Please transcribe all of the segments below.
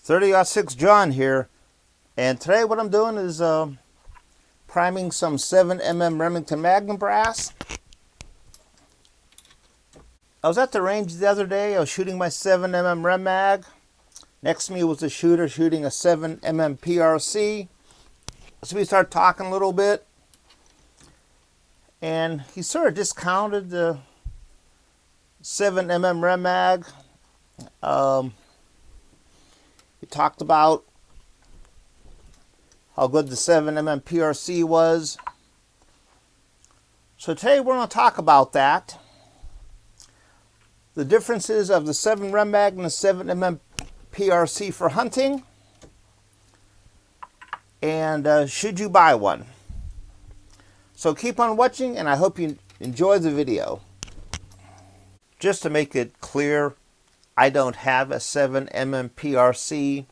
30-06 John here, and today what I'm doing is priming some 7mm Remington Magnum brass. I was at the range the other day. I was shooting my 7mm Rem Mag. Next to me was a shooter shooting a 7mm PRC. So we started talking a little bit, and he sort of discounted the 7mm Rem Mag. He talked about how good the 7mm PRC was. So today we're going to talk about that. The differences of the 7 Rem Mag and the 7mm PRC for hunting. And should you buy one? So keep on watching, and I hope you enjoy the video. Just to make it clear, I don't have a 7mm PRC.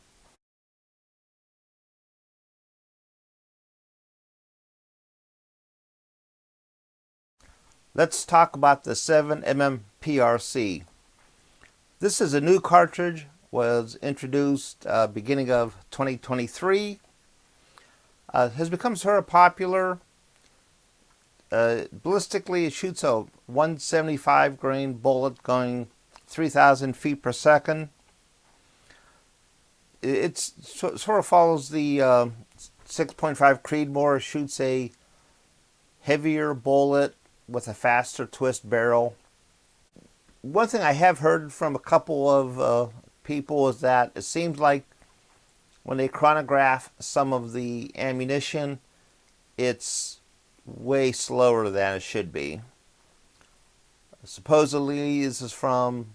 Let's talk about the 7mm PRC. This is a new cartridge, was introduced beginning of 2023. Has become sort of popular. Ballistically, it shoots a 175 grain bullet going 3,000 feet per second. It sort of follows the 6.5 Creedmoor, shoots a heavier bullet with a faster twist barrel. One thing I have heard from a couple of people is that it seems like when they chronograph some of the ammunition, it's way slower than it should be. Supposedly this is from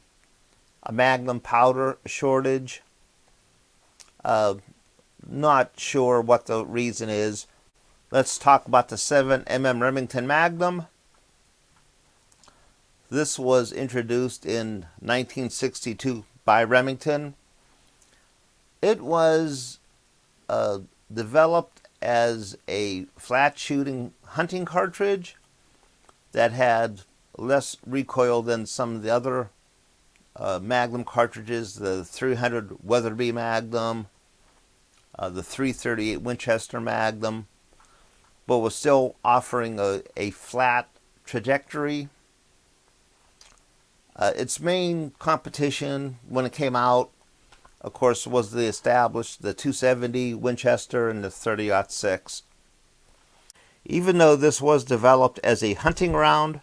a Magnum powder shortage. Not sure what the reason is. Let's talk about the 7mm Remington Magnum. This was introduced in 1962 by Remington. It was developed as a flat shooting hunting cartridge that had less recoil than some of the other Magnum cartridges, the 300 Weatherby Magnum, the 338 Winchester Magnum, but was still offering a flat trajectory. Its main competition when it came out, of course, was the 270 Winchester and the 30-06. Even though this was developed as a hunting round,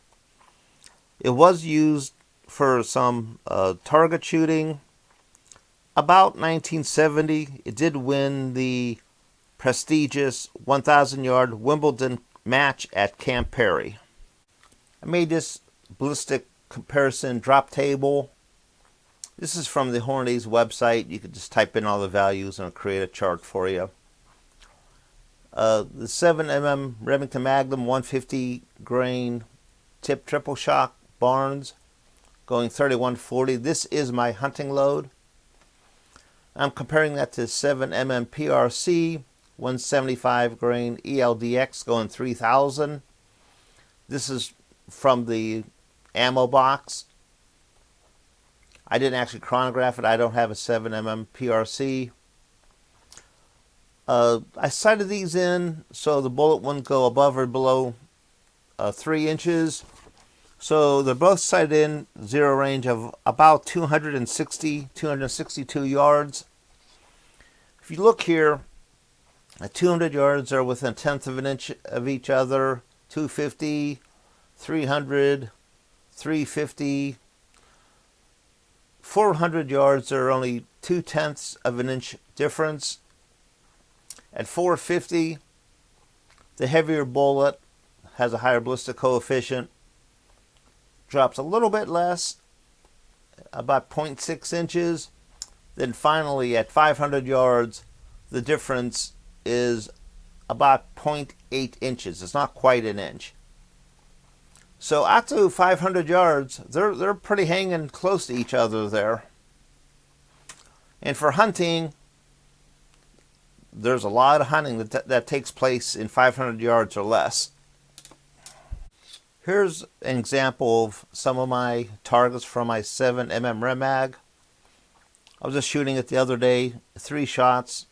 it was used for some target shooting. About 1970, it did win the prestigious 1,000-yard Wimbledon match at Camp Perry. I made this ballistic comparison drop table. This is from the Hornady's website. You could just type in all the values and it'll create a chart for you. The 7mm Remington Magnum 150 grain tip triple shock Barnes going 3140. This is my hunting load. I'm comparing that to 7mm PRC 175 grain ELDX going 3000. This is from the ammo box. I didn't actually chronograph it. I don't have a 7mm PRC. I sighted these in so the bullet wouldn't go above or below 3 inches. So they're both sighted in, zero range of about 262 yards. If you look here, at 200 yards are within 1/10 of an inch of each other. 250, 300, 350. 400 yards are only 2/10 of an inch difference. At 450, the heavier bullet has a higher ballistic coefficient, drops a little bit less, about 0.6 inches. Then finally at 500 yards, the difference is about 0.8 inches. It's not quite an inch. So out to 500 yards, they're pretty hanging close to each other there. And for hunting, there's a lot of hunting that takes place in 500 yards or less. Here's an example of some of my targets from my 7mm Rem Mag. I was just shooting it the other day, 3 shots.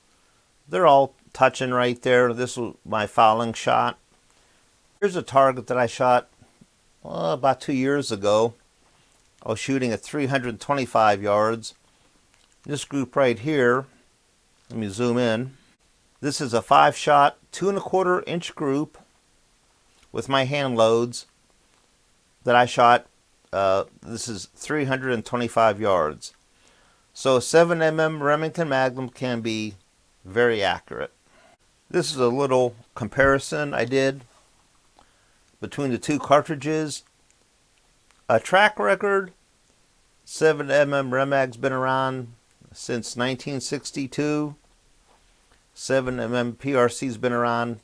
They're all touching right there. This was my fouling shot. Here's a target that I shot about 2 years ago. I was shooting at 325 yards. This group right here, let me zoom in. This is a 5-shot, 2¼ inch group with my hand loads that I shot. This is 325 yards. So 7mm Remington Magnum can be very accurate. This is a little comparison I did between the 2 cartridges. A track record, 7mm Rem Mag's been around since 1962. 7mm PRC's been around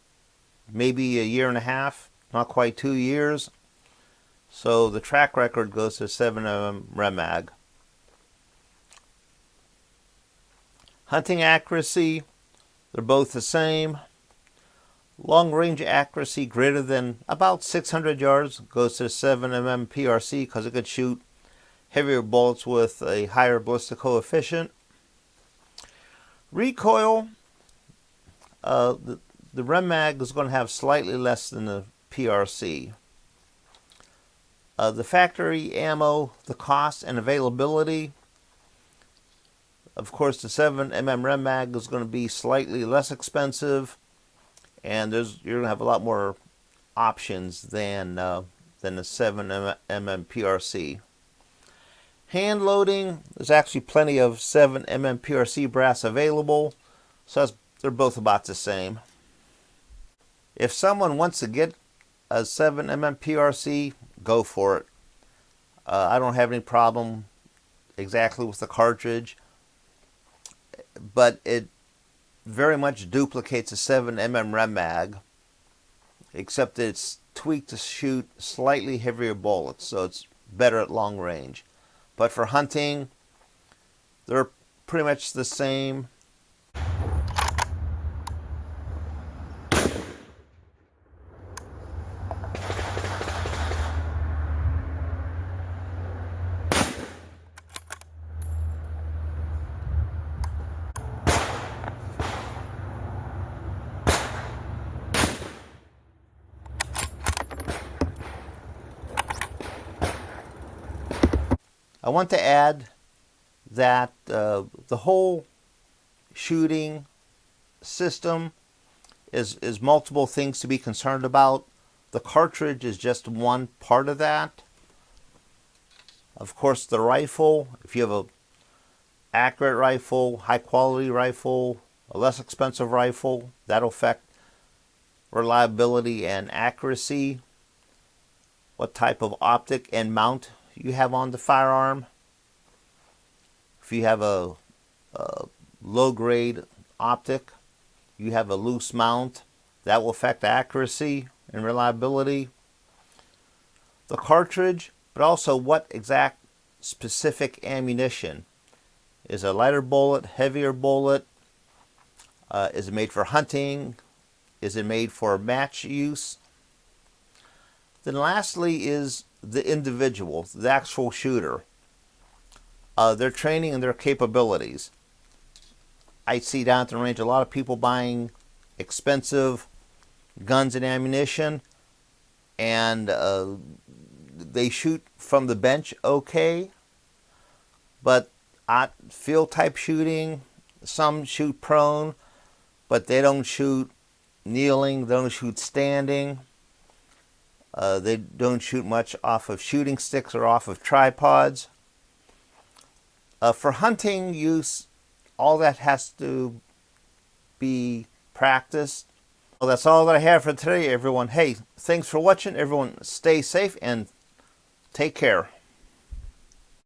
maybe a year and a half, not quite 2 years. So the track record goes to 7mm Rem Mag. Hunting accuracy, they're both the same. Long range accuracy greater than about 600 yards goes to 7mm PRC because it could shoot heavier bullets with a higher ballistic coefficient. Recoil, the Rem Mag is going to have slightly less than the PRC. The factory ammo, the cost and availability. Of course, the 7mm Rem Mag is going to be slightly less expensive, and you're going to have a lot more options than the 7mm PRC. Hand loading, there's actually plenty of 7mm PRC brass available, so they're both about the same. If someone wants to get a 7mm PRC, go for it. I don't have any problem exactly with the cartridge, but it very much duplicates a 7mm Rem Mag, except that it's tweaked to shoot slightly heavier bullets, so it's better at long range. But for hunting, they're pretty much the same. I want to add that the whole shooting system is multiple things to be concerned about. The cartridge is just one part of that. Of course, the rifle, if you have a accurate rifle, high quality rifle, a less expensive rifle, that'll affect reliability and accuracy. What type of optic and mount you have on the firearm. If you have a low-grade optic, you have a loose mount, that will affect accuracy and reliability. The cartridge, but also what exact specific ammunition. Is a lighter bullet, heavier bullet? Is it made for hunting? Is it made for match use? Then lastly is the individual, the actual shooter, their training and their capabilities. I see down at the range a lot of people buying expensive guns and ammunition, and they shoot from the bench okay, but at field type shooting, some shoot prone, but they don't shoot kneeling, they don't shoot standing. They don't shoot much off of shooting sticks or off of tripods. For hunting use, all that has to be practiced. Well, that's all that I have for today, everyone. Hey, thanks for watching. Everyone, stay safe and take care.